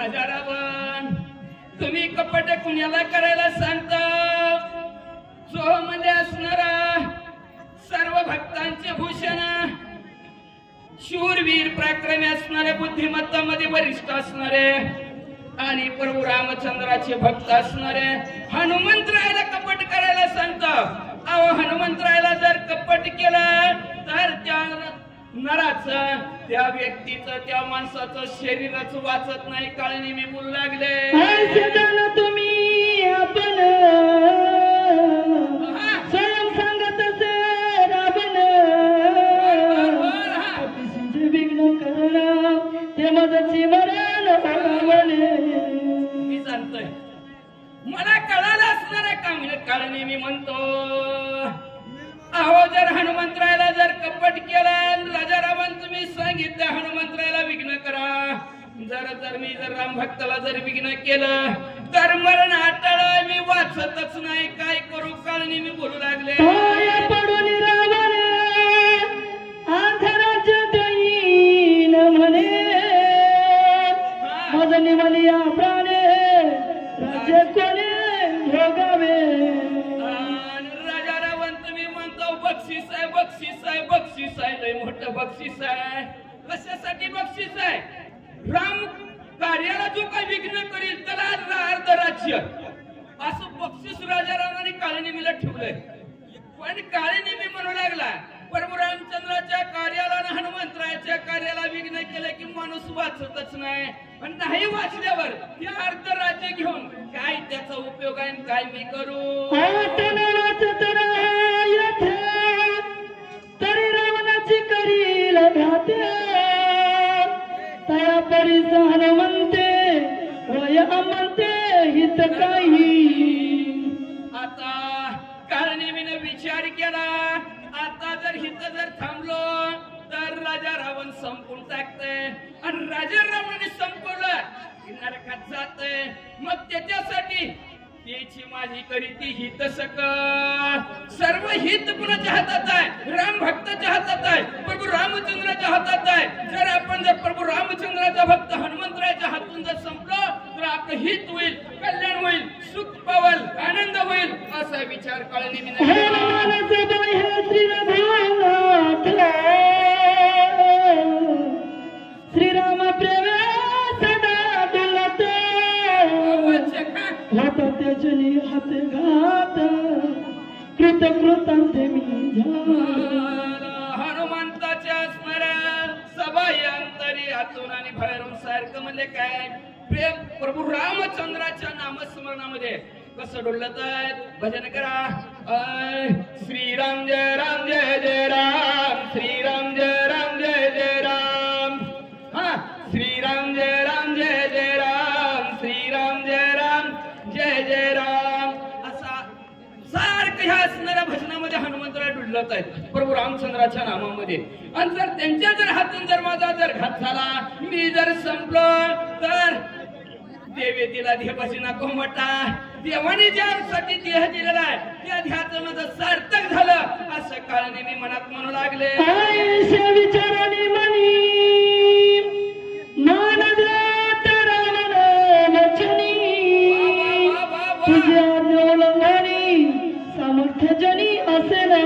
राजा रावण तुम्ही कपट कुणाला करायला सांगता? जो मध्ये असणारा सर्व भक्तांचे भूषण, शूरवीर पराक्रमी असणारे, बुद्धिमत्तामध्ये वरिष्ठ असणारे आणि प्रभू रामचंद्राचे भक्त असणारे हनुमंतरायाला कपट करायला सांगता? अहो हनुमंतरायाला जर कपट केलं तर त्या नराचं, त्या व्यक्तीचं, त्या माणसाचं शरीरच वाचत नाही. काळनी मी बोलू लागले तुम्ही आपण स्वयं सांगत असे रावण विघ्न करणं ते मदची मरण मी सांगतोय मला कळालं असणार काम काळनी मी म्हणतो. अहो जर हनुमंतरायाला जर कपट केलं, राजा रावण तुम्ही सांगितलं हनुमंतरायाला विघ्न करा, जर मी राम भक्ताला जर विघ्न केलं तर मरण अटळ, मी वाचतच नाही. काय करू? काळनी मी बोलू लागले पडून रावण आंधराज देईन म्हणे मदनी मलिया प्राणे राज्य कोणी भोगावे. राजा रावण तुम्ही म्हणतो बक्षीस आहे, बक्षीस आहे, बक्षीस आहे, लय मोठं बक्षीस आहे. कशासाठी बक्षीस आहे? राम कार्याला जो काही विघ्न करील त्याला अर्ध राज्य, असं बक्षीस राजा रावणाने काळनेमीला ठेवलंय. पण काळनेमी म्हणू लागला प्रभू रामचंद्राच्या कार्याला आणि हनुमंतरायाच्या कार्याला विघ्न केलं की माणूस वाचतच नाही. पण नाही वाचल्यावर ते अर्ध राज्य घेऊन काय त्याचा उपयोग आहे? काय मी करू? तरी रावणाची करील घाते तया परीस हनुमंते वय म्हणते हित काही. आता काळनेमीने विचार केला, आता जर हित जर थांबलो तर राजा रावण संपून टाकते, आणि राजा रावणाने संपवलं की नरकात जाते. मग त्याच्यासाठी त्याची माझी करी ती हित सक, सर्व हित कुणाच्या हातात आहे? राम भक्ताच्या हातात आहे, प्रभू रामचंद्राच्या हातात आहे. जर आपण जर प्रभू रामचंद्राचा भक्त हनुमंतरायाच्या हातून जर संपलो तर आपलं हित होईल, कल्याण होईल, सुख पावल, आनंद होईल, असा विचार काळनेमीने श्रीराम प्रेम सदा डुलत हात त्याचनी हात घात कृत कृतांते मी हनुमंताच्या असणाऱ्या सबाई अंतरी हातून आणि बाहेरून सारखं म्हणजे काय प्रेम प्रभू रामचंद्राच्या नामस्मरणामध्ये कसं डोलत आहेत. भजन करा श्रीराम जय राम जय जय राम, श्रीराम जय राम जय जय राम, हा श्रीराम जय राम जय जय राम, श्रीराम जय राम जय जय राम, असा सारखं ह्या असणाऱ्या भजनामध्ये हनुमंतराय डुलत आहेत प्रभू रामचंद्राच्या नामामध्ये. आणि जर त्यांच्या जर हातून जर माझा जर घात झाला, मी जर संपलो तर देवे तिला देवाची नको मोठा, देवाने ज्यासाठी देह दिलेला आहे त्या ध्याचं माझं सार्थक झालं असं काळने मी मनात म्हणू लागले. विचाराने मनी मान देत रावण वचनी तुझ्या उल्लंघनी सामर्थ्य जनी असेना.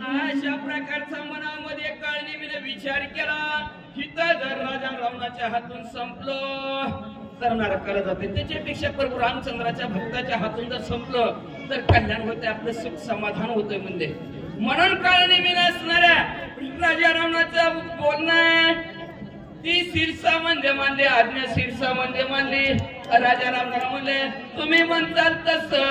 अशा प्रकारचा मनामध्ये काळनेमीने विचार केला, हित जर राजा रावणाच्या हातून संपलो तर नरकाला जाते, त्याच्यापेक्षा प्रभू रामचंद्राच्या भक्ताच्या हातून जर संपलं तर कल्याण होते, आपलं सुख समाधान होतंय. म्हणजे म्हणून काळनेमीने असणाऱ्या राजा रावणाचं बोलणं ती शिरसा म्हणजे मानली, आज्ञा शिरसा म्हणजे मानली. राजा रावणाला म्हणले तुम्ही म्हणताल तसं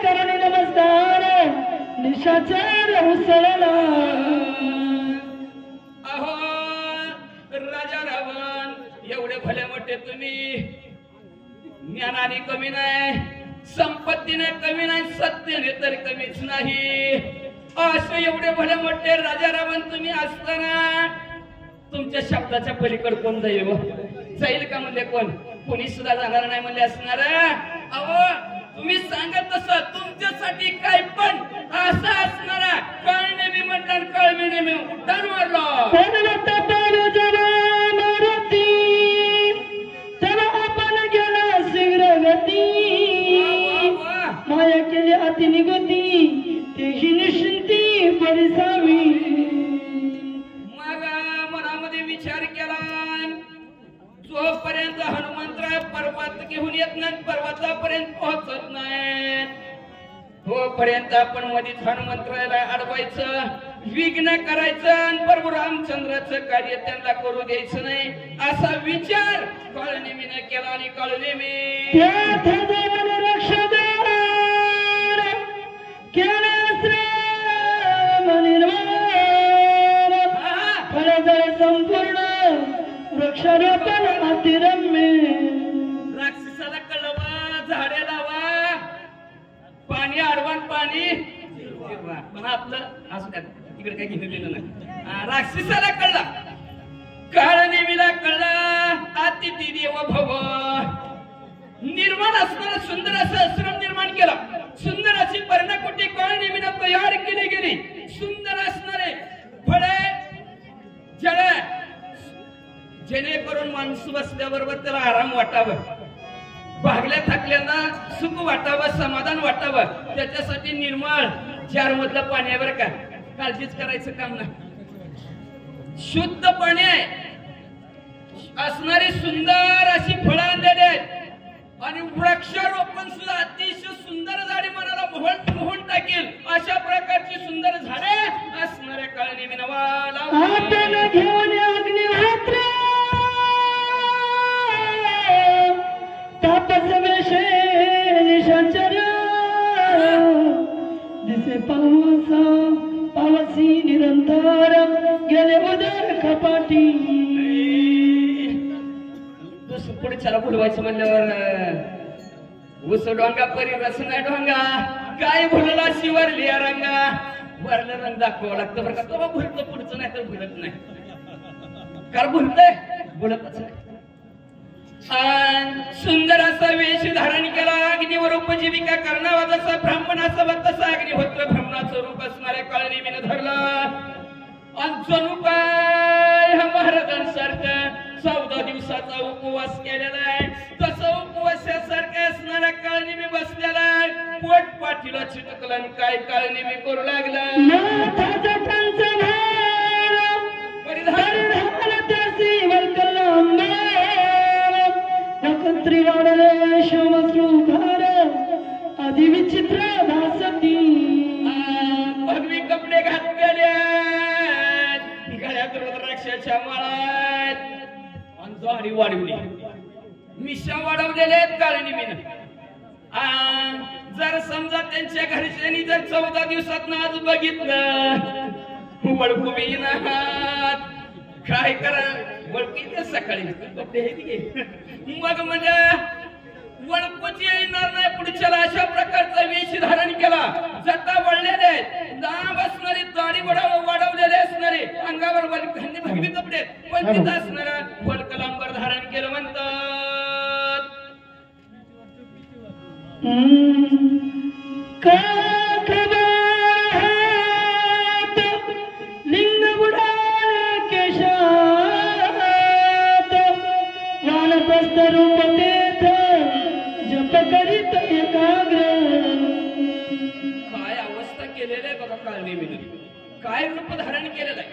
करणे नमस्कार निशाचर उसळला. अहो राजा रावण एवढे भले मोठे तुम्ही, ज्ञानाने कमी नाही, संपत्तीने कमी नाही, सत्तेने तर कमीच नाही. असे एवढे भले मोठे राजा रावण तुम्ही असताना तुमच्या शब्दाच्या पलीकडे कोण जाईल का? म्हणले कोण? कोणी सुद्धा जाणार नाही म्हणले असणार. अहो तुम्ही सांगत तसं तुमच्यासाठी काय पण असं असणारा कळणे मी म्हणतात कळणे मी उड्डाण मारलो. माया केली अति निगती तेही निश्चिंती परिसावी. मग मनामध्ये विचार केला जोपर्यंत हनुमंतराय पर्वत घेऊन येत नाही पर्वतापर्यंत पोहोचत नाही तोपर्यंत आपण मध्येच हनुमंतरायला अडवायचं विघ्न करायचं आणि प्रभू रामचंद्राचं कार्य त्यांना करू द्यायचं नाही असा विचार कळनेमीने केला. आणि कळनेमी संपूर्ण वृक्षारोपण अतिरम्य. राक्षसाला कळवा झाडे लावा पाणी अडवण पाणी पण आपलं असं त्यात तिकडे काही घेऊन दिलं नाही. राक्षसाला कळला काळनेमीला कळला अतिथी देव भव निर्माण असणारा सुंदर असं आश्रम निर्माण केला. सुंदर अशी पर्णकुटी काळनेमीनं तयार केली गेली. सुंदर असणारे फळे जळ जेणेकरून माणूस बसल्याबरोबर त्याला आराम वाटावं भागल्या थकल्यांना सुख वाटावं समाधान वाटावं त्याच्यासाठी निर्मळ 4 मधलं पाणी आहे बरं का. काळजीच करायचं काम नाही. शुद्ध पाणी आहे असणारी सुंदर अशी फळं आणलेली आहेत आणि वृक्षारोपण सुद्धा अतिशय सुंदर झाडे मनाला मोहन टाकेल अशा प्रकारची सुंदर झाडे असणाऱ्या काळनेमी नावाला घेऊन अग्निहोत्र तापस वेशे निशाचर दिसे पावसी निरंतर गेले उदर कपाटी. पुढच्याला बोलवायचं म्हणल्यावर उस डोंगा परी रसना डोंगा काय भुलला शिवरली रंगा वरला रंग दाखवावं लागतं बरं का. तो भुलतो पुढचं नाही तर भुलत नाही कारण भुलतंय बोलतच नाही. सुंदर असा वेश धारण केला अग्नीवर उपजीविका करणावा जसा ब्राह्मण असावा तसा अग्निहोत्र ब्राह्मणाचं रूप असणाऱ्या काळनेमीनं धरलं. जणू काय हा महाराजांसारखं 14 दिवसाचा उपवास केलेला आहे तसं उपवासासारखं असणारा काळनेमी बसलेला आहे. पोट पाठीला चिटकलं काय काळनेमी करू लागला त्रिवाडले शोमश्रुभार आदि विचित्र भासती. भगवी कपडे घातलेले गळ्यात रुद्राक्षाच्या माळात आणि दाढी वाढवली मिशा वाढवलेले आहेत काळनेमीनं. जर समजा त्यांच्या घरच्यांनी जर 14 दिवसात आज बघितलं वळखू हात काय करा वळखी सकाळी मग म्हणजे वळखूची येणार नाही पुढच्याला अशा प्रकारचा वेश धारण केला. जटा वळलेले लांब असणारे दाढी वाढवलेले असणारे अंगावर भगवी कपडे पण तिथं असणारा वळकलांबर धारण केलं म्हणतात. लिंग बुडाले केशात वानप्रस्थ रूप तेथ जप करीत एकाग्र. काय अवस्था केलेलं आहे बघा काळनेमीने. काय रूप धारण केलेलं आहे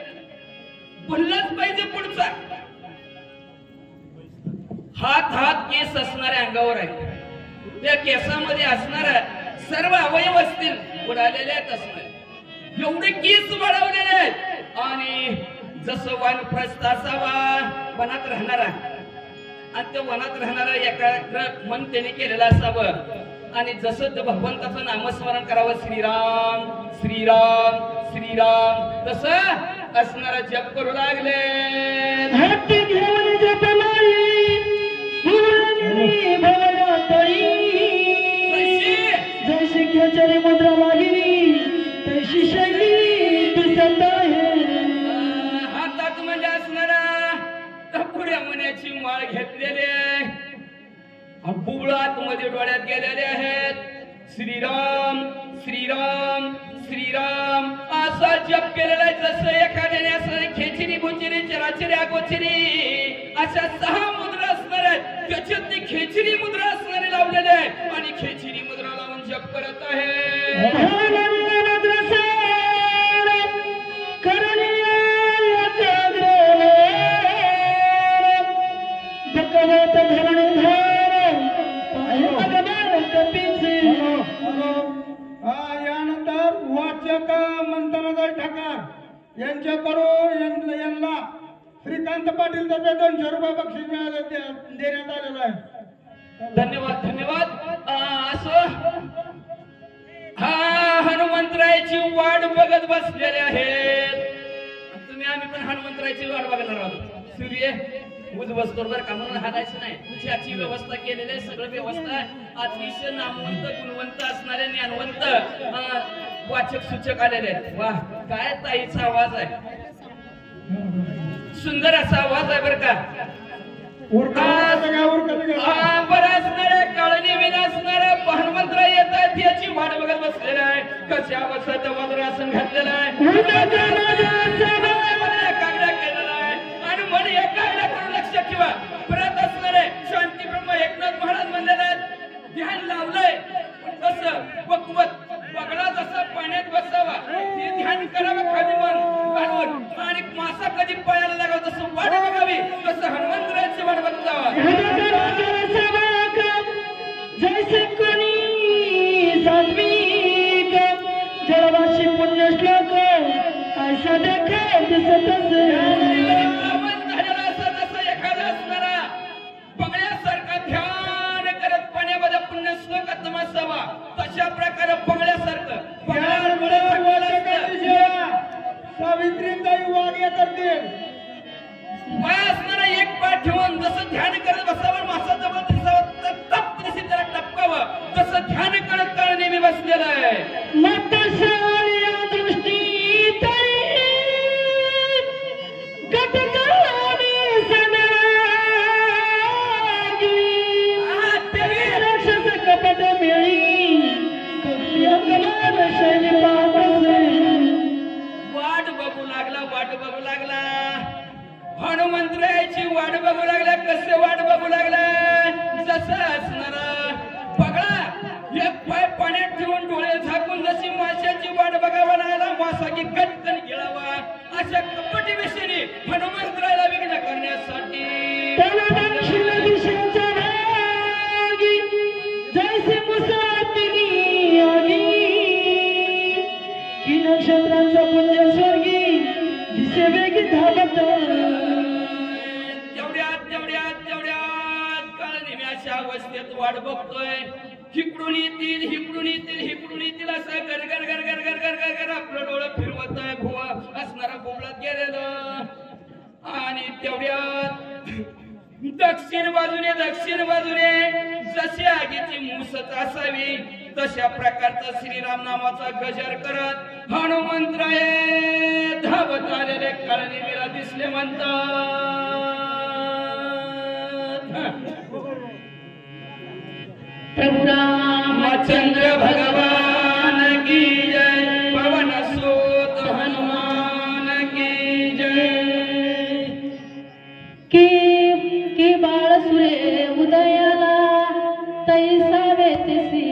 बोललाच पाहिजे पुढचा. हात केस असणाऱ्या अंगावर आहे त्या केसामध्ये असणाऱ्या सर्व अवयव असतील उडालेले आहेत असणार एवढे केस वाढवलेले आहेत. आणि जसं वानप्रस्थ असावा वनात राहणारा आणि त्या वनात राहणारा एका मन त्याने केलेलं असावं आणि जसं भगवंताचं नामस्मरण करावं श्रीराम श्रीराम श्रीराम तसं असणारा जप करू लागले. जैशी खेचरी मुद्रा लागली तशी शैली दिसत आहे. हातात म्हणजे असणारा पुढ्या मण्याची माळ घेतलेली बुबळात मध्ये डोळ्यात गेलेले आहेत. श्रीराम श्रीराम श्रीराम असा जप केलेला आहे. जसं एखाद्याने असं खेचिरी गुचिरी चराचरी अगोचरी अशा 6 मुद्रा असणार आहेत. त्याच्यात ती खेचिरी मुद्रा असणारे लावलेले आहे आणि खेचिरी मुद्रा लावून जप करत आहे. यानंतर वाचक मंथनोदय ठाकर यांच्याकडून यांना श्रीकांत पाटील तर्फे 200 रुपये बक्षीस देण्यात आलेलं आहे. धन्यवाद धन्यवाद. असं हा हनुमंतरायाची वाट बघत बसलेले आहेत. तुम्ही आम्ही पण हनुमंतरायाची वाट बघणार आहोत. सूर्य बसतो बरं का, म्हणून हारायचं नाही. तुझ्याची व्यवस्था केलेली आहे. सगळं व्यवस्था अतिशय नामवंत गुणवंत असणारे ज्ञानवंत वाचक सूचक आलेले आहेत. वा काय ताईचा आवाज आहे. सुंदर असा आवाज आहे बरं का. बरं असणारे काळणी विना असणारे हनुमंतराय येतात याची वाट बघत बसलेला आहे. कशा बसत वज्रासन घातलेलं आहे. एकाग्र केलेला आहे आणि मन एकाग्र करून लक्ष ठेवा. परत असणारे शांती ब्रह्म एकनाथ महाराज म्हणलेले आहेत. ध्यान लावलंय कसं वकवत पगडा जसा पाण्यात बसावा ते ध्यान करावं खाली मन घालून आणि मासा कधी पळायला लागावं तसं वाट बघावी. तसं हनुमंतरायाची वाट बघत जावा. जैसे कोणी सात्विक जळवाशी पुण्य श्लोक ऐसा देखा दिसत जसं एखादा असणारा बगळ्यासारखा ध्यान करत पाण्यामध्ये पुण्य श्लोकात नमासावा तशा प्रकारे बगळ्यासारखं सावित्रीताई वाग्या करतील. असणारा एक पाठ ठेवून जसं ध्यान करत बसावं मासा जवळ दिसावं तप दिसे त्याला टपकावं तसं ध्यान करत काळ नेहमी बसलेलं आहे. वाट बघू लागला हनुमंतरायाची वाट बघू लागला. कसे वाट बघू लागला. जसं असणार पगळा एक पाय पाण्यात ठेवून डोळे झाकून जशी माशाची वाट बघावा लागला मासा की कटकन गिळावा अशा कपटी विषयी हनुमंतरायाला विघ्न करण्यासाठी जैसे मुसाफिरी आली की नक्षत्रांचा पुण्य स्वर्गी दिसे वेग धावत. तेवढ्यात काळ नेहमी अशा अवस्थेत वाट बघतोय. हिकडून येतील असं गर गर गर गर गर गर गर गर आपलं डोळं फिरवत आहे. भुवा असणारा बोबलात गेलेलं आणि तेवढ्यात दक्षिण बाजूने जशी आगीची मुसत असावी तशा प्रकारचा श्रीराम नामाचा गजर करत हनुमंतराय धावत आलेले काळनेमीला दिसले. म्हणतात प्रभु रामचंद्र भगवान की जय. पवन सूत हनुमान की जय. की बाळ सुरे उदयाला तैसा वेतसी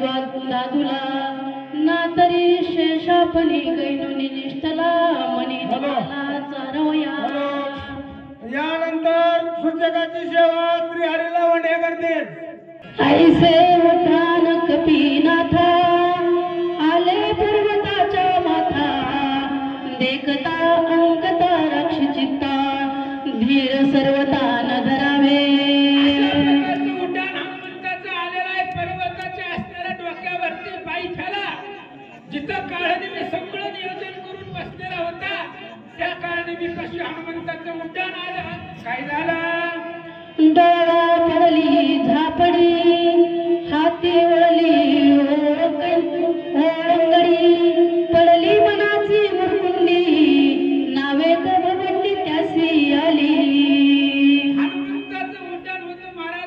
दादुला ना तरी शेषापली गैनुनी निष्ठला मनी चारवया. यानंतर सूचकाची सेवा श्री हरीला वंडे करतील. ऐसे उठान कपीनाथा आले पर्वताच्या माथा देखता अंकता रक्षचित्ता धीर सर्वता न धरावे. उड्डाण हनुमंताचं आलेलं आहे. पर्वताच्या असणाऱ्या डोक्यावरती पायी ठेला जिथं काळनेमी सगळं नियोजन करून बसलेला होता त्या काळनेमी कशी हनुमंताचं उड्डाण आलं. काय झालं. डोळा पडली झापडी हाती वळली ओळंगडी पडली मनाची मुरकुंडी नावे भवंडी त्यासी आली. हनुमंताचं उड्डाण होतं महाराज.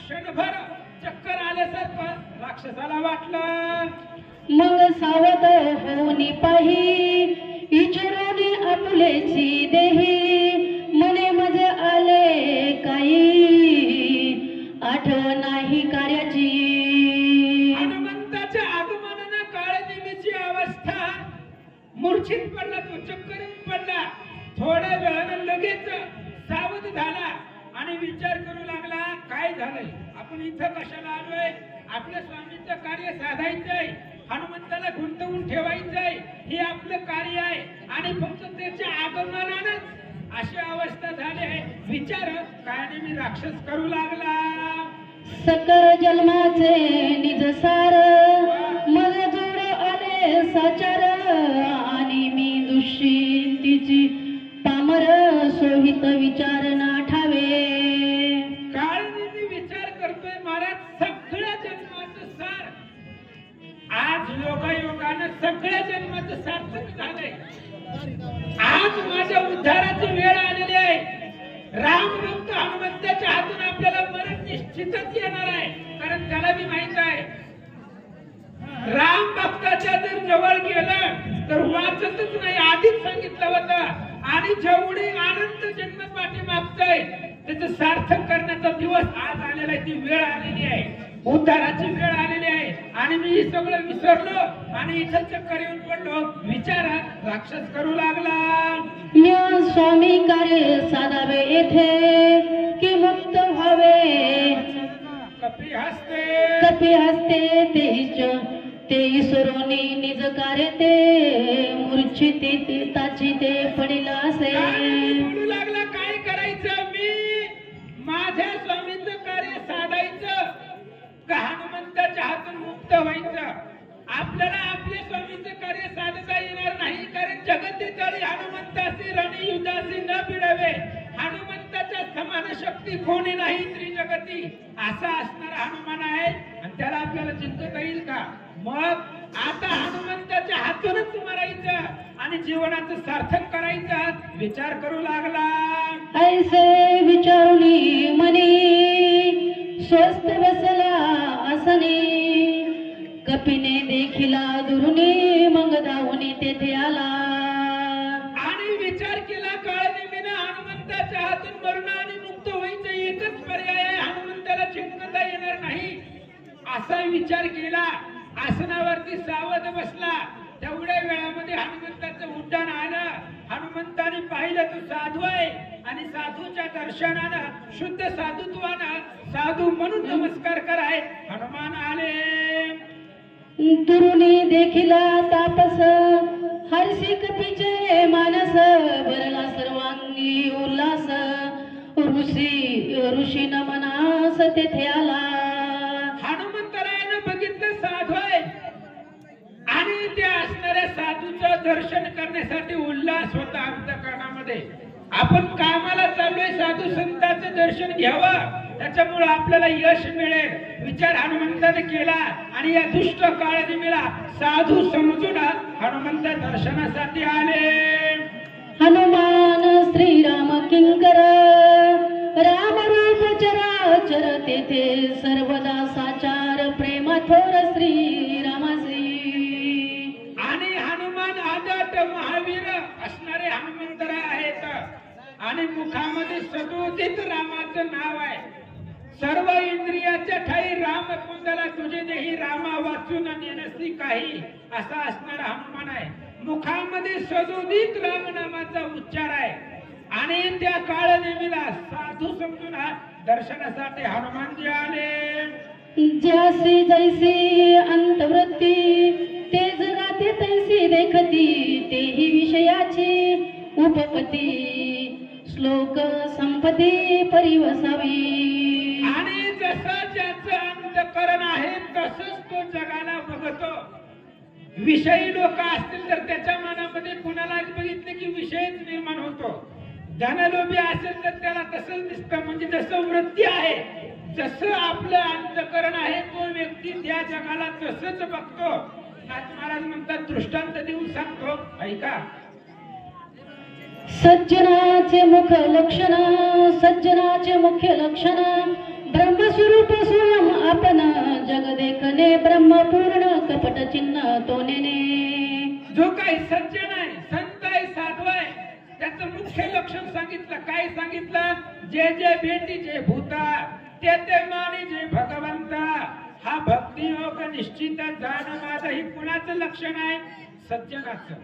क्षणभर चक्कर आल्यासारखं राक्षसाला वाटलं. मग सावध होऊन पाही इचरोनी आपुलेची देही मने मज आले काही आठवण नाही कार्याची. हनुमंताच्या आगमनानं काळनिमीची अवस्था मूर्छित पडला, तो चक्करीत पडला. थोड्या वेळानं लगेच सावध झाला आणि विचार करू लागला, काय झालंय, आपण इथं कशाला आलोय, आपल्या स्वामींचं कार्य साधायचंय, हनुमंताला गुंतवून ठेवायचंय, हे आपलं कार्य आहे आणि फक्त त्याच्या आगमनानंच अशी अवस्था झाली आहे. विचार काळनिमी राक्षस करू लागला. सकळ जन्माचे निज सार मग जोड आले साचार आणि मी दुष्यंतीची पामर सोहित विचार ना ठावे. काळनिमी विचार करतोय, महाराज सगळ्या जन्माचं सार आज योगायोगानं सगळ्या जन्माचं सार्थक झालंय. आज माझ्या उद्धाराची वेळ आलेली आहे. रामभक्त हनुमंताच्या हातून आपल्याला मरण निश्चितच येणार आहे, कारण त्याला बी माहित आहे राम भक्ताच्या जर जवळ गेलं तर वाचतच नाही, आधीच सांगितलं होतं. आणि जेवढी आनंद जन्म पाठीमागतोय त्याचं सार्थक करण्याचा दिवस आज आलेला आहे, ती वेळ आलेली आहे, उद्धाराची वेळ आलेली आहे. आणि मी हे सगळं विसरलो आणि इथं चक्कर येऊन पडलो. विचारात राक्षस करू लागला. या स्वामी कार्य साधावे येथे की मुक्त व्हावे. कपी हसते कपी हसते ते ईश्वरोनी निज कार्य ते मूर्छित ताची ते पडिल असे. बोलू लागला, काय करायचं, मी माझ्या स्वामींचं कार्य साधायचं का हनुमंताच्या हातून मुक्त व्हायचं. आपल्याला आपल्या स्वामींचं कार्य साधता येणार नाही, कारण जगती तरी हनुमंताशी रणयुद्धाशी न भिडावे. हनुमंताच्या समान शक्ती कोणी नाही त्रिजगती, असा असणारा हनुमान आहे आणि त्याला आपल्याला जिंकता येईल का. मग आता हनुमंताच्या हातूनच मरायचं आणि जीवनाचं सार्थक करायचं विचार करू लागला. ऐसे विचारुनी मनी स्वस्त बसला आसनी कपिने देखिला दुरुनी मग धावून तेथे आला. आणि विचार केला काळनिमीनं हनुमंताच्या हातून मरण आणि मुक्त व्हायचं एकच पर्याय आहे, हनुमंताला जिंकता येणार नाही असा विचार केला. आसनावरती सावध बसला. तेवढ्या वेळामध्ये हनुमंताचं उड्डाण आलं. हनुमंताने पाहिलं तो साधू आहे आणि साधूच्या दर्शनानं शुद्ध साधुत्वानं साधू म्हणून नमस्कार कराय हनुमान आले. दुरुनी देखिला तापस हर्षी कपीचे मानस बरला सर्वांगी उल्हास ऋषी नमनास तेथे आला. हनुमंतरायानं बघितलं साधू आहे आणि त्या असणाऱ्या साधूचं दर्शन करण्यासाठी उल्हास होता अंतःकरणामध्ये. आपण कामाला चाललोय, साधू संतांचं दर्शन घ्यावं, त्याच्यामुळे आपल्याला यश मिळेल विचार हनुमंताने केला. आणि या दुष्ट काळनिमीला साधू समजून हनुमंत दर्शनासाठी आले. हनुमान श्रीराम किंकर राम रूप चराचर तेथे सर्वदा साचार प्रेम थोर श्रीरामासी. आणि हनुमान आदट महावीर असणारे हनुमंतरा आहेत आणि मुखामध्ये सदोदित रामाचं नाव आहे. सर्व इंद्रियाच्या ठाई राम कुंडला तुझे देही रामा वाचून नेनसी काही असा असणारा हनुमान आहे. मुखामध्ये सदोदित राम नामाचा उच्चार आहे आणि त्या काळनिमीला साधू समजून दर्शनासाठी हनुमानजी आले. ज्यासी जैसी अंतवृत्ती तेज राते तैसी देखती तेही विषयाची उपपती श्लोक संपती परिवसावी. आणि जसं ज्याचं अंतःकरण आहे तसंच तो जगाला बघतो. विषयी लोक असतील तर त्याच्या मनामध्ये कुणाला बघितलं की विषयच निर्माण होतो. धनलोभी असेल तर त्याला तसंच दिसतं. म्हणजे जसं वृत्ती आहे, जसं आपलं अंतःकरण आहे, तो व्यक्ती त्या जगाला तसंच बघतो. महाराज म्हणतात, दृष्टांत देऊन सांगतो, ऐका. सज्जनाचे मुख्य लक्षण ब्रह्म स्वरूप स्वयं आपण जग देखणे ब्रह्मपूर्ण कपट चिन्ह तोनेने. जो काही सज्जन आहे, संत आहे, साधू आहे, त्याचं मुख्य लक्षण सांगितलं. काय सांगितलं? जे जे भेटी जे भूता ते ते मानी जे भगवंता. हा भक्ती योग निश्चित जाणं माझं ही कुणाचं लक्षण आहे? सज्जनाचं.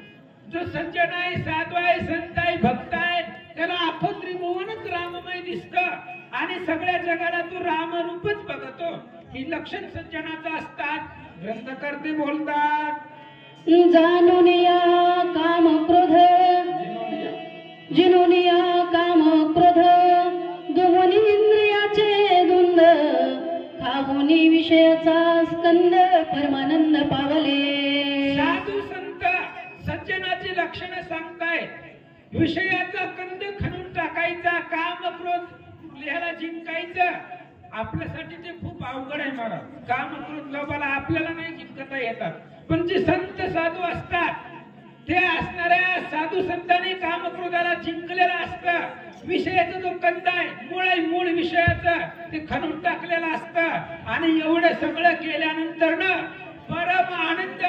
जो सज्जन आहे, साधू आहे, संत आहे, भक्त आहे, त्याला अखं त्रिभुवनच राममय दिसतं आणि सगळ्या जगाला तू रामरूपच बघतो. ही लक्षण सज्जनाचं असतात. ग्रंथकर्ते बोलतात, जाणून या काम क्रोध जिनून या काम क्रोध दोन्ही इंद्रियाचे धुंद खाऊनी विषयाचा स्कंद परमानंद पावले. साधू संत सज्जनाची लक्षणं सांगताय. विषयाचा कंद खणून टाकायचा, काम क्रोध लिहायला जिंकायचं. आपल्यासाठी ते खूप अवघड आहे महाराज. काम क्रोध लोभाला आपल्याला नाही जिंकता येतात, पण जे संत साधू असतात ते असणाऱ्या साधू संतांनी काम क्रोधाला जिंकलेला असतं. विषयाचा जो कंद आहे, मूळ आहे, मूळ विषयाचं ते खणून टाकलेलं असतं आणि एवढं सगळं केल्यानंतर ना परम आनंद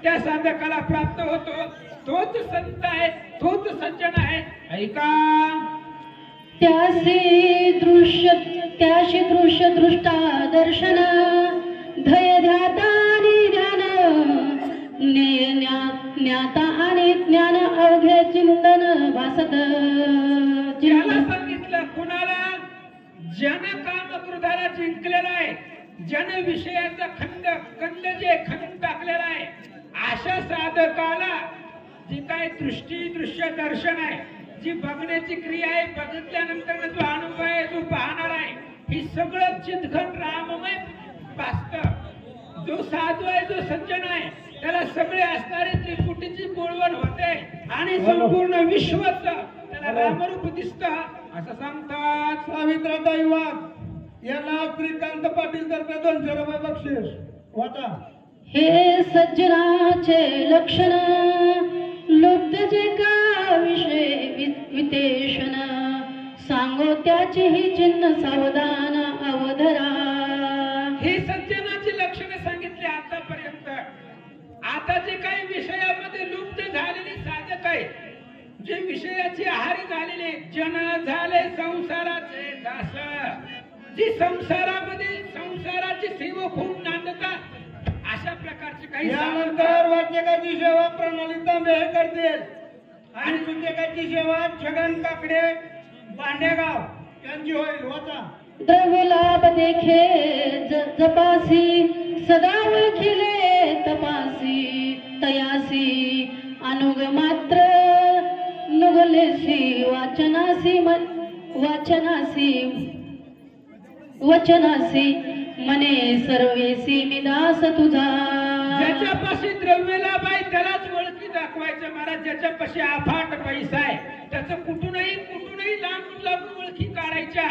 त्या साधकाला प्राप्त होतो. तोच संत आहे, तोच सज्जन आहे. ऐका, त्याशी दृश्य दृष्टा दर्शन धय ध्याता आणि ध्यान ज्ञाता आणि ज्ञान अवघे चिंतन भासत. ज्याला सांगितलं कुणाला? जन काम क्रोधाला जिंकलेला आहे, जन विषयाचा कंद जे खणून टाकलेला आहे, अशा साधकाला जी काय दृश्य दर्शन आहे, जी बघण्याची क्रिया आहे, बघितल्यानंतर जो अनुभव आहे, जो पाहणार आहे, ही सगळं चितघन राममय भासत. जो साधू आहे, जो सज्जन आहे, त्याला सगळे असणारे त्रिपुटीची बोलवण होते आणि संपूर्ण विश्वच त्याला रामरूप दिसत असं सांगतात. सावित्राताई वाघ यांना श्रीकांत पाटील तर्फे 200 रुपये बक्षीस वाटा. हे सज्जनाचे लक्षण लुब्ध जे का विषय वितेषण सांगो त्याची ही चिन्ह सावधान अवधरा. हे सज्जनाची लक्षणे सांगितली आतापर्यंत. आता जे काही विषयामध्ये लुप्त झालेले साधक आहे, जे विषयाची आहारी झालेले जन झाले संसाराचे दास, जी संसारामध्ये संसाराची सेवा खूप नांदतात, अशा प्रकारचे काही यानंतर वाचकाची सेवा प्रणाली तांबे हे करतील आणि सुचकाची सेवा छगन काकडे बांडेगाव यांची होईल. वाचा. द्रव्य लाभ देखे जपासी सदा ओळखिले तपासी तयासी अनुग मात्र नुगलेसी वचनासी मने सर्वेसी मिदास तुझा. ज्याच्यापाशी द्रव्य लाभ आहे त्यालाच ओळखी दाखवायचं महाराज. ज्याच्यापाशी अफाट पैसा आहे त्याचं कुठूनही लांबून ओळखी काढायच्या,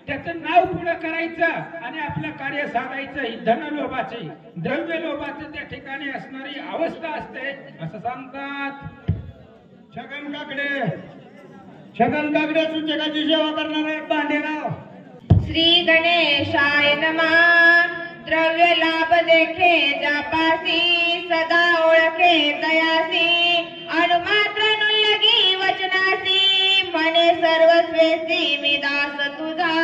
त्याचं नाव पुढं करायचं आणि आपलं कार्य साधायचं. ही धनलोभाची द्रव्य लोभाची त्या ठिकाणी असणारी अवस्था असते असं सांगतात. छगन काकडे सुचकाची सेवा करणार आहे बांडेगाव. श्री गणेशाय नमः. द्रव्य लाभ देखे जापासी सदा ओळखे तयासी अनुमात्र नुल्लगी वचनासी मने सर्वस्वेसी मी दास तुझा.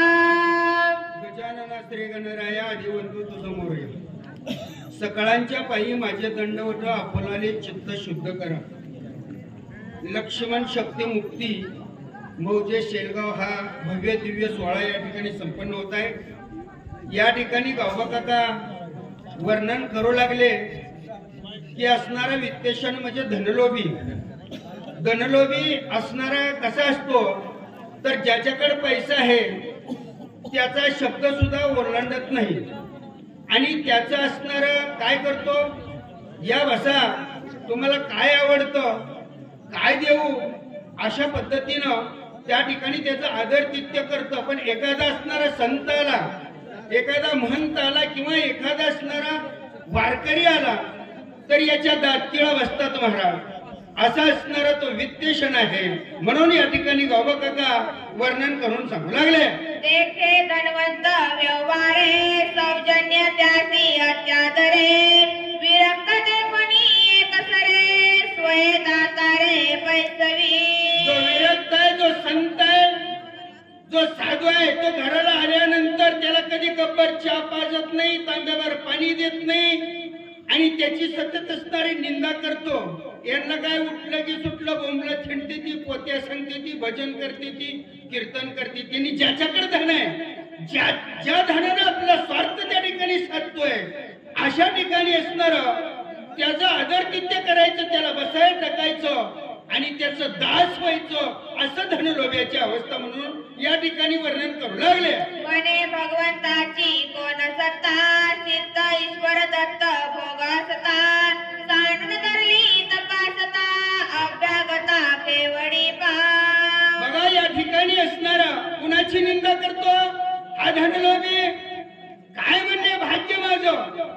गजानना श्री गणराया आदिवंतू तुझमोर ये. सकाळांच्या पायी माझे दंडवट आपणाले चित्त शुद्ध करा. लक्ष्मण शक्ती मुक्ती मौजे शेलगाव हा भव्य दिव्य सोहळा या ठिकाणी संपन्न होत आहे. या ठिकाणी गावकाका वर्णन करू लागले की असणारा वित्तेशन म्हणजे धनलोभी. धनलोभी असणारा कसा असतो तर ज्याच्याकडे पैसा आहे त्याचा शब्द सुद्धा ओलांडत नाही आणि त्याचा असणारा काय करतो, या बसा तुम्हाला काय आवडतं काय देऊ अशा पद्धतीनं त्या ठिकाणी त्याचा आदरातिथ्य करतं. पण एखादा असणारा संत आला, एखादा महंत आला किंवा एखादा असणारा वारकरी आला तर याच्या दातकिळा बसतात महाराज. असा असणारा तो वित्तेशन आहे. म्हणून या ठिकाणी गावकाका वर्णन करून सांगू लागले. देखे धनवंत व्यवहारे जो साधू आहे तो घराला आल्यानंतर त्याला कधी कब्बर चहा पाजत नाही, तांब्यावर पाणी देत नाही आणि त्याची सतत असणारी निंदा करतो. यांना काय उठलं की सुटलं, बोंबलं थिंडते ती, पोत्या सांगते ती, भजन करते ती, कीर्तन करते. त्यांनी ज्याच्याकडे धन आहे, ज्या धनानं आपला स्वार्थ त्या ठिकाणी साधतोय अशा ठिकाणी असणार त्याचा आदर-तिथ्य करायचं, त्याला बसायला टाकायचं आणि त्याचं दास व्हायचं, असं धनलोभ्याची अवस्था म्हणून या ठिकाणी वर्णन करू लागले. म्हणे भगवंताची कोण सत्ता, सिद्ध ईश्वर दत्त भोगासता, सांडून धरली तपासता, अभ्यागता केवडी पा. बघा या ठिकाणी असणारा कुणाची निंदा करतो? हा धनलोभी. काय म्हणले भाग्य माझं,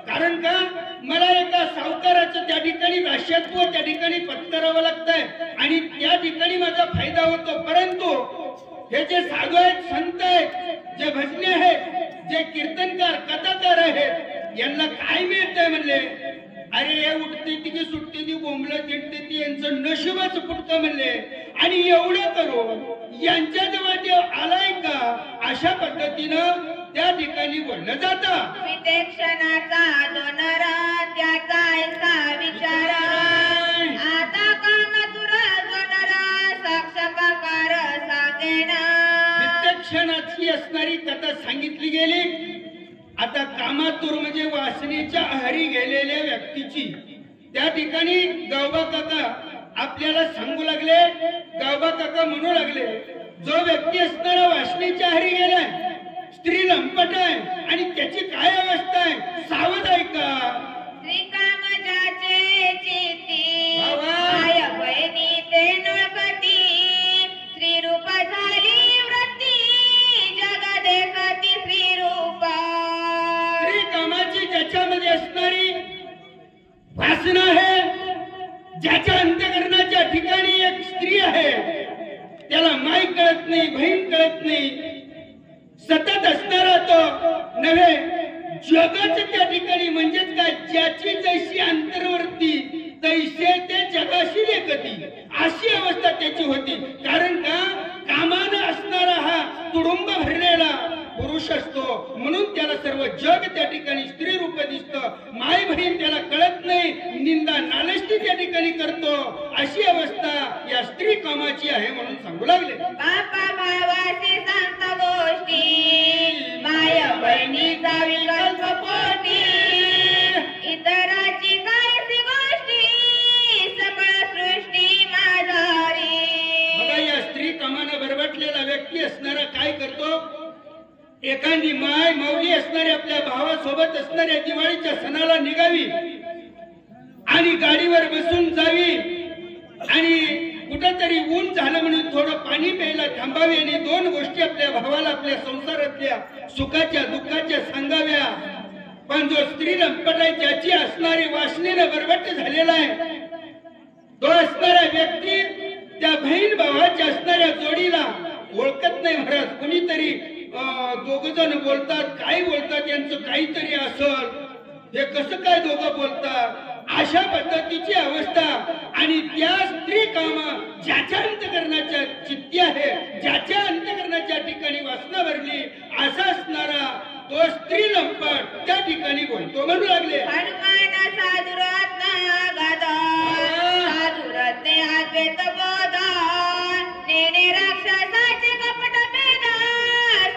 कारण का मला एका सावकाराचं त्या ठिकाणी दास्यत्व त्या ठिकाणी पत्करावं लागतंय आणि त्या ठिकाणी माझा फायदा होतो. परंतु हे जे साधू आहेत, संत आहेत, जे भजने आहेत, जे कीर्तनकार कथाकार आहेत, यांना काय मिळतंय म्हणले? अरे हे उठते ती की सुटते ती, बोंबलं थिंडते ती, यांचं नशिबच फुटतं म्हणले. आणि एवढं करून यांच्या जवळ ते आलाय का, अशा पद्धतीनं त्या ठिकाणी बोललं जातं. वितेक्षणाचा दोनर त्याचा ऐसा विचार, आता कामतुर जोनर साक्ष प्रकार सांगेन. वितेक्षणाची असणारी कथा सांगितली गेली. आता कामातूर म्हणजे वासनेच्या आहारी गेलेल्या व्यक्तीची त्या ठिकाणी गावबा काका आपल्याला सांगू लागले. गावबा काका म्हणू लागले, जो व्यक्ती असणारा वासनेच्या आहारी गेलाय, स्त्री लंपट आहे आणि त्याची काय अवस्था आहे, सावध ऐका. श्रीकाम जाचे चिती, माय बहिणी ते नळकटी, श्री रूप झाली वृत्ती, जग देखती श्री रूप. स्त्री कामाची ज्याच्यामध्ये असणारी वासना आहे, ज्याच्या अंतःकरणाच्या ठिकाणी एक स्त्री आहे, त्याला माई कळत नाही, बहीण कळत नाही, सतत असणारा तो नव्हे, जगच त्या ठिकाणी म्हणजेच काय, ज्याची जैशी अंतर्वर्ती तैसे ते जगाशी लेखती, अशी अवस्था त्याची होती. कारण का कामानं असणारा हा तुडुंब भरलेला पुरुष असतो, म्हणून त्याला सर्व जग त्या ठिकाणी स्त्री रूप दिसतं. माय बहीण त्याला कळत नाही, निंदा नालष्टी त्या ठिकाणी करतो. अशी अवस्था या स्त्री कामाची आहे म्हणून सांगू लागले. बापा भावाची सांगत गोष्टी, माय बहिणीचा विकल्प पोटी, इतराची कायची गोष्टी, सकळ सृष्टी माझारी. बघा या स्त्री कामानं बरबटलेला व्यक्ती असणारा काय करतो? एखादी माय माऊली असणारी आपल्या भावासोबत असणाऱ्या दिवाळीच्या सणाला निघावी आणि गाडीवर बसून जावी आणि कुठंतरी ऊन झालं म्हणून थोडं पाणी प्यायला थांबावे आणि दोन गोष्टी आपल्या भावाला आपल्या संसारातल्या सुखाच्या दुःखाच्या सांगाव्या. पण जो स्त्री लंपट आहे, ज्याची असणारी वासनेनं बरबट झालेला आहे, तो असणारा व्यक्ती त्या बहीण भावाच्या असणाऱ्या जोडीला ओळखत नाही. महाराज कुणीतरी दोघ जण बोलतात, काय बोलतात, यांचं काहीतरी असल, हे कसं काय दोघं बोलतात, अशा पद्धतीची अवस्था. आणि त्या स्त्री काम ज्याच्या अंतःकरणाच्या चित्ती आहे, ज्याच्या अंतःकरणाच्या ठिकाणी वासना भरली, असा असणारा तो स्त्री लंपट त्या ठिकाणी बोलतो. म्हणू लागले हनुमान साधुरत्न गदा, साधुरत्ने अद्वैत बोधा, नेने राक्षसाचे कपट भेदा,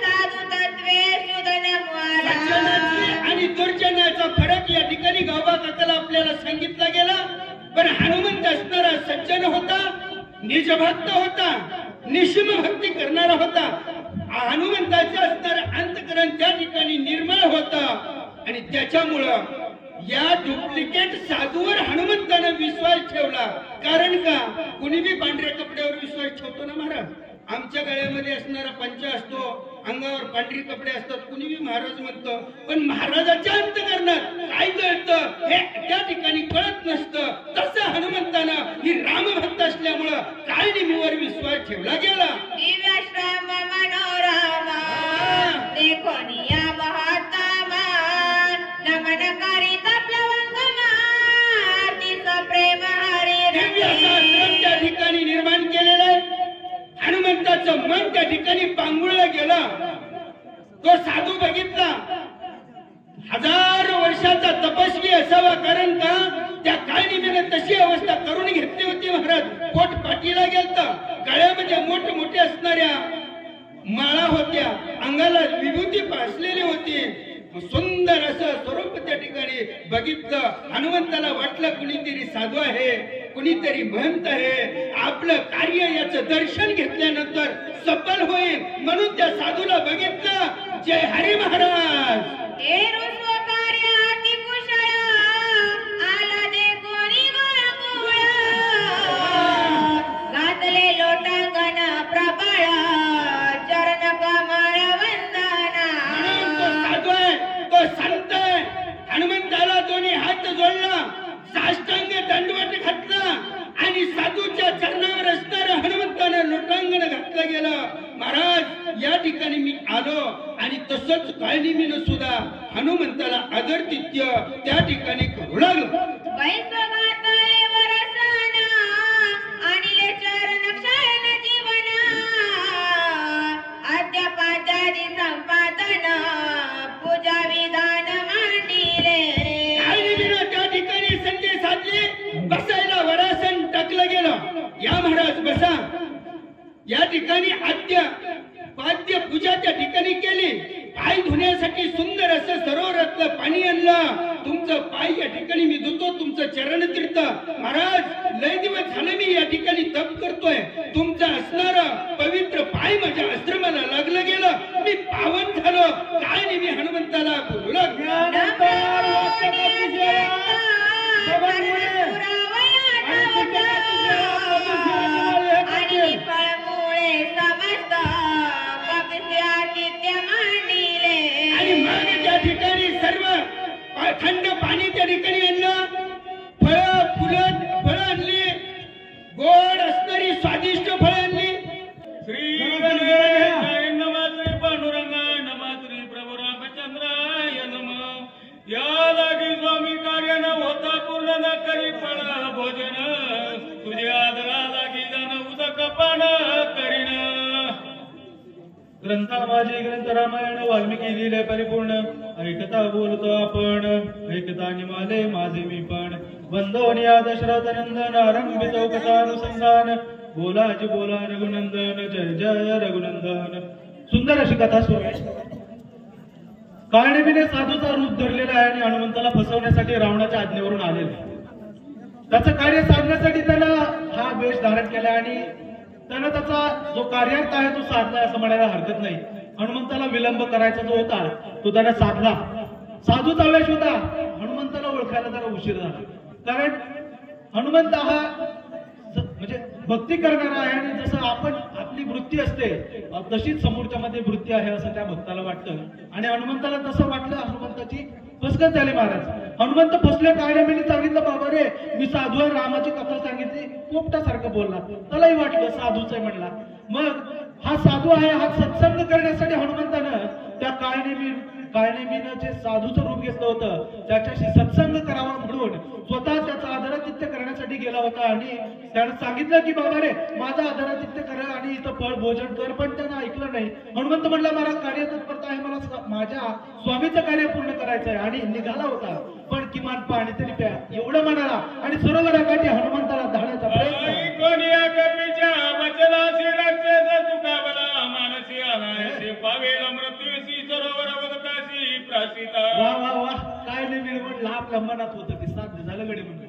साधू तत्वे सुदन मुआला. आणि दुर्जनाचा फरक या ठिकाणी गावबा काकाला आपल्याला सांगितला गेला. पण हनुमंत असणारा सज्जन होता, निजभक्त होता, निशिम भक्ती करणारा होता. हनुमंताचे असणारं अंतःकरण त्या ठिकाणी निर्मळ होता आणि त्याच्यामुळं या डुप्लिकेट साधूवर हनुमंतानं विश्वास ठेवला. कारण का कुणी बी पांढऱ्या कपड्यावर विश्वास ठेवतो ना महाराज. आमच्या गळ्यामध्ये असणारा पंचा असतो, अंगावर पांढरी कपडे असतात, कुणी बी महाराज म्हणतो. पण महाराजाच्या अंतःकरणात काय कळतं हे त्या ठिकाणी कळत नसतं. तसं हनुमंतानं ही रामभक्त असल्यामुळं काळनिमीवर विश्वास ठेवला गेला. दिव्याश्रम मनोरमा देखोनिया महात्मा, नमन करीत प्लवंगमा, तिस प्रेम हरी. दिव्य शास्त्र त्या ठिकाणी निर्माण केलेलं आहे. हनुमंताचं साधूचं मन त्या ठिकाणी पांगुळलं गेलं. तो साधू बघितला, हजारो वर्षाचा तपस्वी असावा, कारण का त्या काळनिमीने तशी अवस्था करून घेतली होती महाराज. पोट पाठीला गेलता, गळ्यामध्ये मोठमोठे असणाऱ्या माळा होत्या, अंगाला विभूती पासलेली होती. सुंदर असं स्वरूप त्या ठिकाणी बघितलं. हनुमंताला वाटलं कुणीतरी साधू आहे, कुणीतरी महंत आहे, आपलं कार्य याचं दर्शन घेतल्यानंतर सफल होईल म्हणून त्या साधूला बघितलं. जय हरी महाराज. हे रुसव कार्याती कुशळ आला दे कोणी गोळा घातले लोटांगण प्रबळ चरण कमळ वंदना. म्हणून तो साधू आहे, तो संत आहे. हनुमंताला दोन्ही हात जोडला, साष्टांग दंडवट घातला आणि साधूच्या चरणावर असणारं हनुमंतानं लोटांगण घातलं गेलं. महाराज या ठिकाणी मी आलो आणि तसंच काळनिमीनं सुद्धा हनुमंताला आदरातिथ्य त्या ठिकाणी करू लागलो. बैस घातले वरसना आणिले चरण क्षण जीवना अद्यापाद्यादी संपादन पूजा विधान मांडिले. काळनिमीनं त्या ठिकाणी संधी साधली, बसायला वरासन टाकलं गेलं. या महाराज बसा. या ठिकाणी आद्य पाद्य पूजा त्या ठिकाणी केली. पाय धुण्यासाठी सुंदर असं सरोवरातलं पाणी आणलं. तुमचं पाय या ठिकाणी मी धुतो, तुमचं चरण तीर्थ. महाराज लय दिवस झाले मी या ठिकाणी तप करतोय, तुमचं असणारं पवित्र पाय माझ्या आश्रमाला लागलं गेलं, मी पावन झालो. काय नाही मी हनुमंताला बोलू आणि फळमुळे समस्त कपित्यादित्य मांडिले. आणि मग त्या ठिकाणी सर्व थंड पाणी त्या ठिकाणी आणलं. फळं आणली, गोड असणारी स्वादिष्ट फळं आणली. श्री गणेशाय नमः, श्री पांडुरंगाय नमः, श्री प्रभू रामचंद्राय नमः. या लागी स्वामी कार्य न होता पूर्ण न करी फळ भोजन, तुझ्या आदरा लागी जन उदक पान करीन. ग्रंथा माझे ग्रंथ रामायण वाल्मिकी लिहिले परिपूर्ण. ऐकता बोलतो आपण, ऐकता निमाले माझे मी पण. बंधोनिया दशरथ नंदन आरंभित कथानुसंधान. बोलाजी बोला रघुनंदन, जय जय रघुनंदन. सुंदर अशी कथा सुरू आहे. काळनिमीने साधूचा रूप धरलेला आहे आणि हनुमंताला फसवण्यासाठी रावणाच्या आज्ञेवरून आलेला. त्याचं कार्य साधण्यासाठी त्याला हा वेश धारण केला आणि त्यानं त्याचा जो कार्यार्थ आहे तो साधला असं म्हणायला हरकत नाही. हनुमंताला विलंब करायचा जो होता तो त्याने साधला. साधूचा वेश होता, हनुमंताला ओळखायला जरा उशीर झाला. कारण हनुमंत हा म्हणजे भक्ती करणारा आहे आणि जसं आपण आपली वृत्ती असते तशीच समोरच्या मध्ये वृत्ती आहे असं त्या भक्ताला वाटतं. आणि हनुमंताला तसं वाटलं. हनुमंताची फसगत झाली महाराज. हनुमंत फसले. काळनिमीने सांगितलं, बाबा रे मी साधू आहे, रामाची कथा सांगितली. पोपटासारखं बोलला. त्यालाही वाटलं साधूच आहे म्हणला. मग हा साधू आहे, हा सत्संग करण्यासाठी हनुमंतानं त्या काळनिमीनं जे साधूचं रूप घेतलं होतं त्याच्याशी सत्संग करावा म्हणून स्वतः त्याचा आदरातिथ्य करण्यासाठी गेला होता. आणि त्यानं सांगितलं की बाबा रे माझा आदरातिथ्य कर आणि इथं फळ भोजन कर. पण त्यानं ऐकलं नाही. हनुमंत म्हणला मला कार्य तत्परता आहे, मला माझ्या स्वामीचं कार्य पूर्ण करायचं आहे. आणि निघाला होता, पण किमान पाणी तरी प्या एवढं म्हणाला. आणि सरोवराकाठी हनुमंताला धाडण्याचा प्रयत्न. वा वा वा, काय नाही वेळ म्हटलं आपल्या मनात होतं की साध्य झालं गडी म्हणून.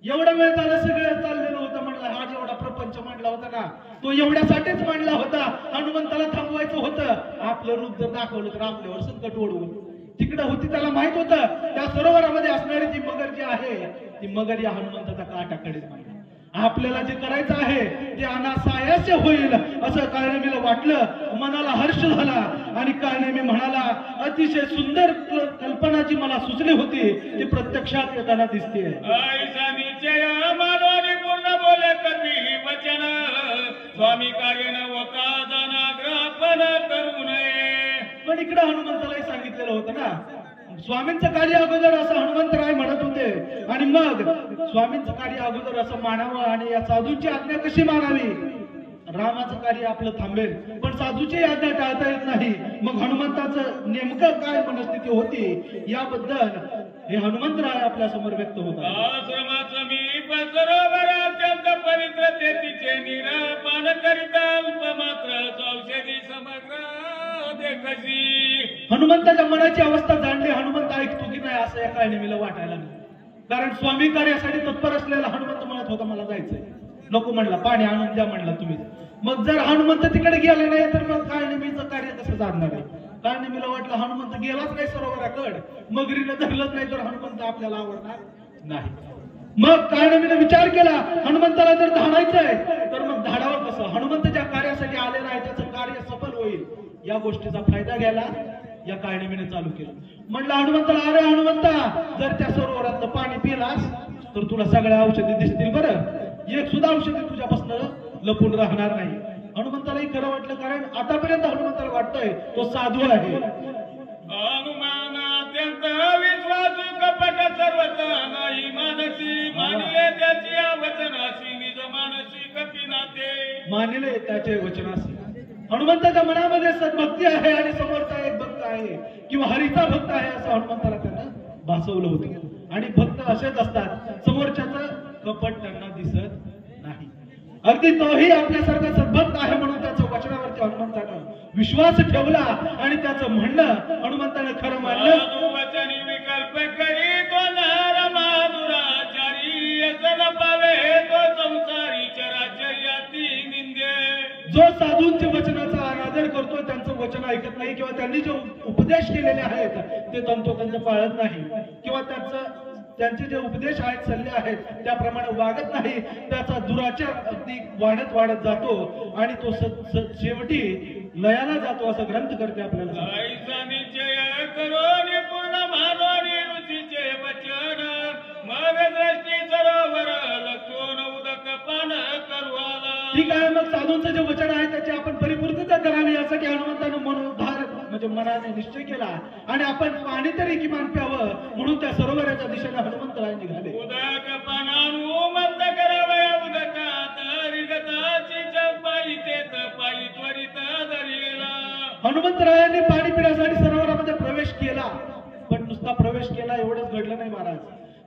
एवढा वेळ झालं सगळं चाललेलं होतं म्हटलं. हा जेवढा प्रपंच मांडला होता ना तो एवढ्यासाठीच मांडला होता. हनुमंताला थांबवायचं होतं. आपलं रूप जर दाखवलं तर आपल्यावर संकट ओढवून तिकडं होती. त्याला माहित होतं त्या सरोवरामध्ये असणारी जी मगर जी आहे ती मगर या हनुमंताचा काटाकडेच माहिती. आपल्याला जे करायचं आहे ते अनासायास्य होईल असं काळनेमीला वाटलं. मनाला हर्ष झाला आणि काळनेमी म्हणाला, अतिशय सुंदर कल्पना जी मला सुचली होती ती प्रत्यक्षात येताना दिसते. पूर्ण बोले करवी वचन स्वामी कार्य न होता जानाग्रहण करू नये. पण इकडे हनुमंतालाही सांगितलेलं होतं ना, स्वामींचं कार्य अगोदर असं हनुमंतराय म्हणत होते आणि मग स्वामींचं कार्य अगोदर असं मानावं आणि या साधूंची आज्ञा कशी मानावी रामाचं कार्य आपलं थांबेल, पण साधूची आज्ञा टाळता येत नाही. मग हनुमंताचं नेमकं काय मनस्थिती होती याबद्दल हे हनुमंतराय आपल्या समोर व्यक्त होतात. आश्रमाचं मी बरोबर अत्यंत पवित्र तेथीचे निरापान करिता अल्पमात्र औषधी समग्र देखसी. हनुमंताच्या मनाची अवस्था जाणली. हनुमंत ऐकतो की नाही असं एका नेहमीला वाटायला लागलं. कारण स्वामी कार्यासाठी तत्पर असलेला हनुमंत म्हणत होता मला जायचंय, नको म्हणला, पाणी आणून द्या म्हणला तुम्ही. मग जर हनुमंत तिकडे गेले नाही तर मग काय नेहमीचं कार्य कसं जाणणार आहे. काय नेहमीला वाटलं हनुमंत गेलाच नाही सरोवराकड, मगरीनं धरलंच नाही तर हनुमंत आपल्याला आवडणार नाही. मग काय नेहमीने विचार केला हनुमंताला जर धाडायचंय तर मग धाडावं कसं. हनुमंत ज्या कार्यासाठी आलेला आहे त्याचं कार्य सफल होईल या गोष्टीचा फायदा घ्यायला या काळनिमीने चालू केलं. म्हणलं हनुमंताला, अरे हनुमंता, जर त्या सरोवरातलं पाणी पिलास तर तुला सगळ्या औषधी दिसतील बरं, एक सुद्धा औषधी तुझ्यापासून लपून राहणार नाही. हनुमंतालाही खरं वाटलं, कारण आतापर्यंत हनुमंताला वाटतंय तो साधू आहे. हनुमान अत्यंत विश्वासू कपट सर्वत नाही मानसी, मानिले त्याची वचनासी निज मानसी कपिनाथे. मानिले त्याचे वचनासी. हनुमंताच्या मनामध्ये सद्भक्ती आहे आणि समोरचा एक भक्त आहे किंवा हरीचा भक्त आहे असं हनुमंताला त्यांना भासवलं होतं. आणि भक्त असेच असतात, समोरच्याचं कपट त्यांना दिसत नाही. अगदी तोही आपल्यासारखा सद्भक्त आहे म्हणून त्याच्या वचनावरती हनुमंतानं विश्वास ठेवला आणि त्याचं म्हणणं हनुमंतानं खरं मानलं. वचनी विकल्प करी तो नर माधुराचारी, असल पावे तो संसारी चराचर्याती निंदे. जो साधूंच्या वचनाचा अनादर करतो, त्यांचं वचन ऐकत नाही किंवा त्यांनी जे उपदेश केलेले आहेत ते तंतोतंत पाळत नाही किंवा त्यांचे जे उपदेश आहेत, सल्ले आहेत त्याप्रमाणे वागत नाही, त्याचा दुराचार अगदी वाढत वाढत जातो आणि तो शेवटी लयाला जातो असं ग्रंथकर्ते आपल्याला. ऐसा निश्चय करून पूर्ण मानवानी ऋषीचे वचन, मग दृष्टी सरोवर लक्षून उदक पान करवाला. ठीक आहे, मग साधूंचं जे वचन आहे त्याची आपण परिपूर्तता करावी यासाठी हनुमंतानं मनोद्धार म्हणजे मनाने निश्चय केला आणि आपण पाणी तरी किमान प्यावं म्हणून त्या सरोवराच्या दिशेने हनुमंतराय निघाले. उदक पानानु मत करावया उदकात रिगताची पायी तेत पायी त्वरित दरिला. हनुमंतरायांनी पाणी पिण्यासाठी सरोवरामध्ये प्रवेश केला, पण नुसता प्रवेश केला एवढंच घडलं नाही महाराज.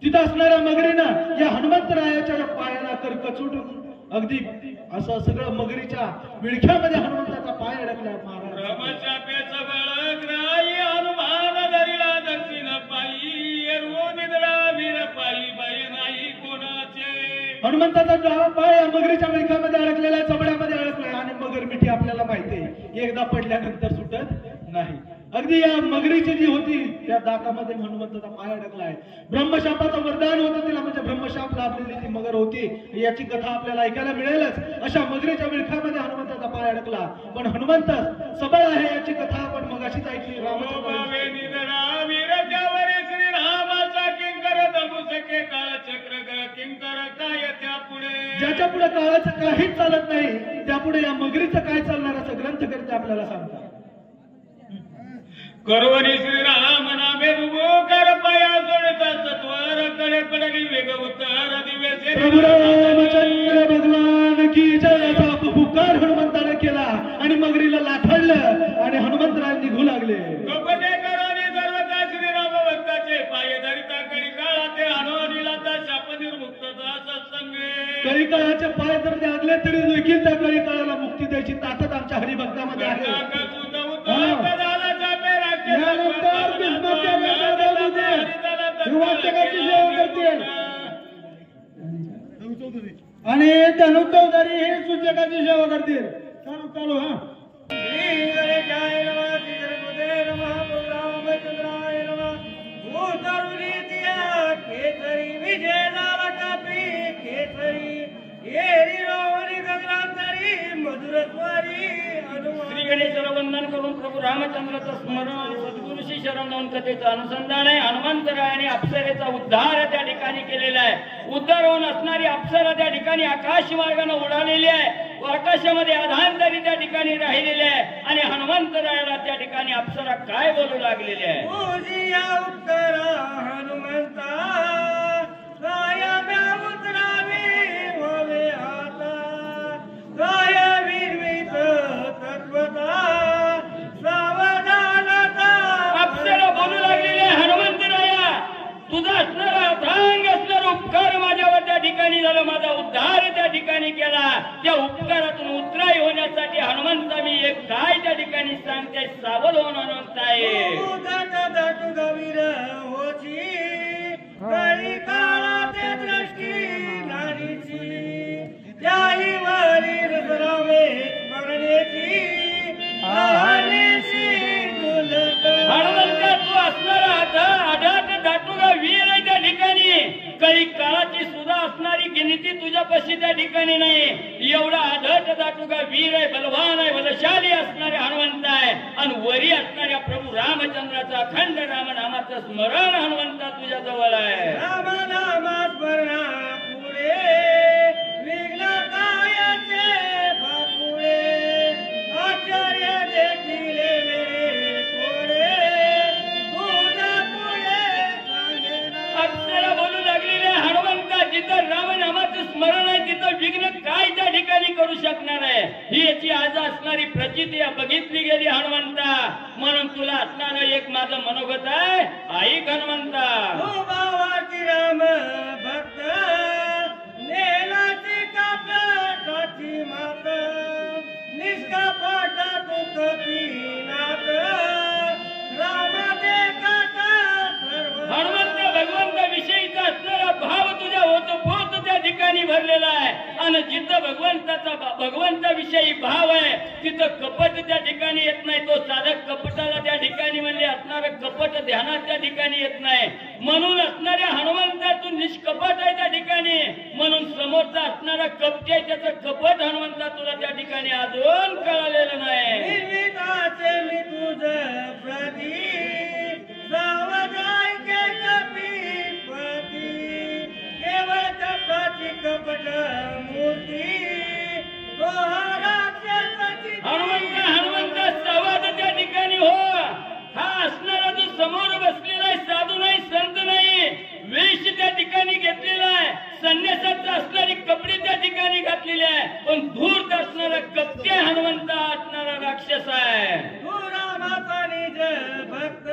तिथं असणाऱ्या मगरीनं या हनुमंतरायाच्या पायाला करकचून अगदी असं सगळं मगरीच्या विळख्यामध्ये हनुमंताचा पाय अडकला महाराज. ब्रह्मचापेचं बळग्राही हनुमान धरिला दक्षिण पायी, एरवो निद्रा वीर पायी बाई नाही कोणाचे. हनुमंताचा डावा पाय मगरीच्या विळख्यामध्ये अडकलेला, चमड्यामध्ये अडकलाय आणि मगर मिठी आपल्याला माहिती आहे एकदा पडल्यानंतर सुटत नाही. अगदी या मगरीची जी होती त्या दातामध्ये हनुमंताचा पाय अडकलाय. ब्रह्मशापाचं वरदान होतं तिला, म्हणजे ब्रह्मशाप लाभलेली ती मगर होती याची कथा आपल्याला ऐकायला मिळेलच. अशा मगरीच्या विळख्यामध्ये हनुमंताचा पाय अडकला, पण हनुमंत सबळ आहे याची कथा आपण मगाशीच ऐकली. ज्याच्या पुढे काळाचं काहीच चालत नाही त्यापुढे या मगरीचं काय चालणार असं ग्रंथकर्ते आपल्याला सांगतात. करवनी श्रीराम नामे कर पाया जोडता सत्वर कडे पडली वेग उत्तर दिवसे. प्रभू रामचंद्र भगवान की जय असा पुकार हनुमंताने केला आणि मगरीला लाथडलं आणि हनुमंतराय निघू लागले. कपटे करवनी सर्वता श्रीराम भक्ताचे पाय धरिता कळी काळा ते हनुमानीला शाप निर्मुक्तता सत्संगे. कळी काळाचे पाय जर लागले तरी देखील त्या कळी काळाला मुक्ती द्यायची ताकद आमच्या हरिभक्तामध्ये आहे. यानंतर भीष्माच्या वाचकाची सेवा करतील आणि धनु चौधरी हे सूचकाची सेवा करतील. चालू चालू हा. श्री गणेशाला वंदन करून प्रभू रामचंद्राचं स्मरण, सद्गुरूशी शरण जाऊन कथेचं अनुसंधान आहे. हनुमंतराय आणि अप्सरेचा उद्धार त्या ठिकाणी केलेला आहे. उद्धार होऊन असणारी अप्सरा त्या ठिकाणी आकाश मार्गाने उडालेली आहे व आकाशामध्ये आधांतरी त्या ठिकाणी राहिलेली आहे आणि हनुमंतरायाला त्या ठिकाणी अप्सरा काय बोलू लागलेली आहे. हनुमंता त्या उपकारातून उतराई होण्यासाठी हनुमंता मी एक काय त्या ठिकाणी सांगते सावध होऊन हनुमंत आहे. हनुमंता तू असणारा आढात दाटुगा वीर आहे त्या ठिकाणी. काही काळाची सुद्धा असणारी गिनती तुझ्यापाशी त्या ठिकाणी नाही. एवढा आढत दाटुगा वीर आहे, बलवान आहे, बलशाली असणारे हनुमंत आहे. आणि वरी असणाऱ्या प्रभू रामचंद्राचा अखंड रामनामाचं स्मरण हनुमंता तुझ्या जवळ आहे. जिथं रामनामाचं स्मरण आहे तिथं विघ्न काय त्या ठिकाणी करू शकणार आहे. ही याची आज असणारी प्रचिती बघितली गेली हनुमंता. म्हणून तुला असणारं एक माझं मनोगत आहे, ऐक हनुमंता. राम भक्त नेलाची कापी मात निष्कापट तुकपीनाथ राम हनुमंत भगवंता विषयीचा असणारा भाव तुझ्या ओतप्रोत त्या ठिकाणी भरलेला आहे. आणि जिथं भगवंताविषयी भाव आहे तिथं कपट त्या ठिकाणी येत नाही. तो साधक कपटाला त्या ठिकाणी म्हणजे असणारं कपट ध्यानात त्या ठिकाणी येत नाही. म्हणून असणाऱ्या हनुमंता तू निष्कपट आहे त्या ठिकाणी. म्हणून समोरचा असणारा कपटी आहे त्याचं कपट हनुमंता तुला त्या ठिकाणी अजून कळालेलं नाही. मी तुझं प्रती सावधाय के कपीपती केवळ कपटी कपट मूर्ती हनुमंत संवाद त्या ठिकाणी हो. हा असणारा जो समोर बसलेला आहे साधू नाही, संत नाही, वेश त्या ठिकाणी घेतलेला आहे, संन्यासाचा असणारी कपडे त्या ठिकाणी घातलेली आहे, पण धूर्त असणारा कपटे हनुमंत असणारा राक्षस आहे. रामाचा निज भक्त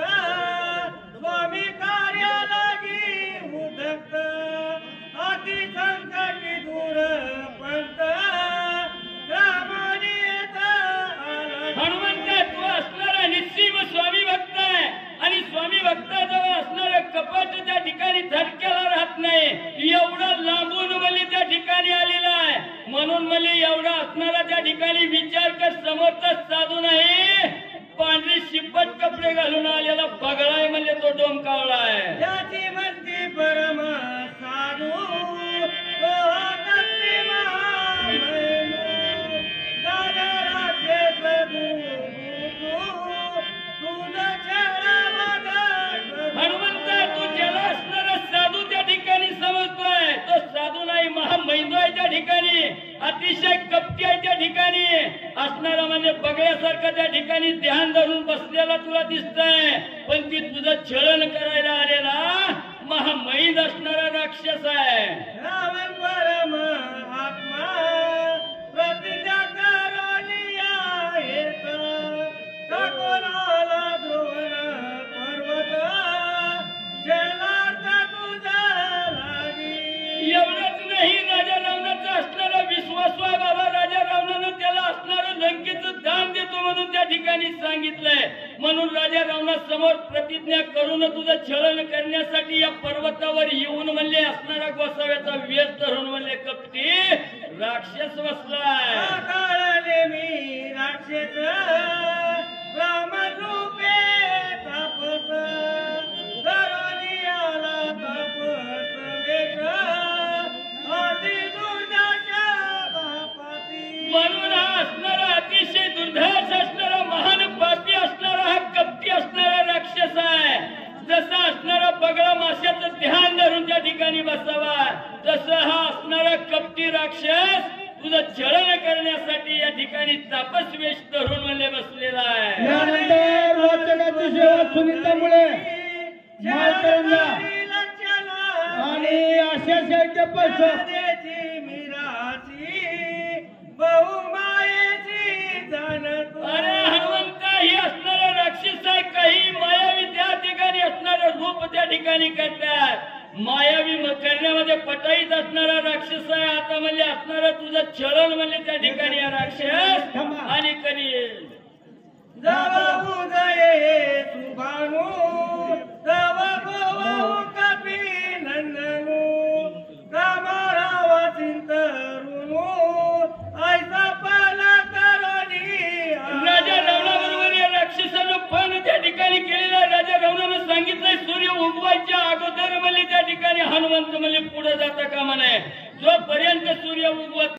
स्वामी कार्य लागी उदक्त अति संकटी दूर पंत हनुमंत तू असणारा निश्चिम स्वामी भक्त आहे. आणि स्वामी भक्ताजवळ असणारं कपट त्या ठिकाणी झटक्याला राहत नाही. एवढा लांबून मली त्या ठिकाणी आलेला आहे. म्हणून मली एवढा असणारा त्या ठिकाणी विचार कर, समोरचा साधू नाही, पांढरी शिपट कपडे घालून आलेला बगळा आहे म्हणजे तो डोमकावळा आहे. त्याची म्हणती परम साधू हनुमंता तू ज्याला असणारा साधू त्या ठिकाणी समजतोय तो साधू नाही, महामैंदू आहे त्या ठिकाणी, अतिशय कपटी आहे त्या ठिकाणी असणारा म्हणजे बगळ्यासारखा त्या ठिकाणी ध्यान धरून बसलेला तुला दिसतंय. पण ती तुझं छळण करायला आलेला महामैंद असणारा राक्षस आहे. रावण परम आत्मा प्रतिज्ञा करोलिया येत ठाकोराला ध्रुवन पर्वत जलार्थ तुझा लागी. एवढंच नाही, राजा रावणाचा असणारा विश्वास आहे बाबा. राजा रावणानं त्याला असणारं लंकेचं दान देतो म्हणून त्या ठिकाणी सांगितलंय. म्हणून राजा रावणासमोर प्रतिज्ञा करून तुझं छळण करण्यासाठी या पर्वतावर येऊन म्हणले असणारा गोसाव्याचा वेश धरून म्हणले कपटी राक्षस बसलाय. मी राक्षस राम रूपे तापस दरोनियाला तापस वेश अति दुर्दशा बापाती. म्हणून हा असणारा अतिशय दुर्धर्ष असणारा महान पापी असणारा हा कपटी असणारा राक्षस आहे. जसा असणारा बगळा माशाचं ध्यान धरून त्या ठिकाणी बसावा तसं हा असणारा कपटी राक्षस तुझं छळण करण्यासाठी या ठिकाणी तापसवेश धरून म्हणले बसलेला आहे. यानंतर वाचकाची सेवा सुनीतामुळे मालकरंगा आणि अशा साहित्य अरे हनुमंता ही असणारा राक्षस आहे. काही मायावी त्या ठिकाणी असणारं रूप त्या ठिकाणी करतात. मायावी करण्यामध्ये पटाईत असणारा राक्षस आहे. आता म्हणजे असणारा तुझं चलन म्हणजे त्या ठिकाणी या राक्षस आणि कधी येईल राजा रावणाबरोबर या राक्षसानं पण त्या ठिकाणी केलेला. राजा रावणानं सांगितलंय सूर्य उगवायच्या अगोदर म्हणजे त्या ठिकाणी हनुमंत म्हणजे पुढे जाता कामा नये. जोपर्यंत सूर्य उगवत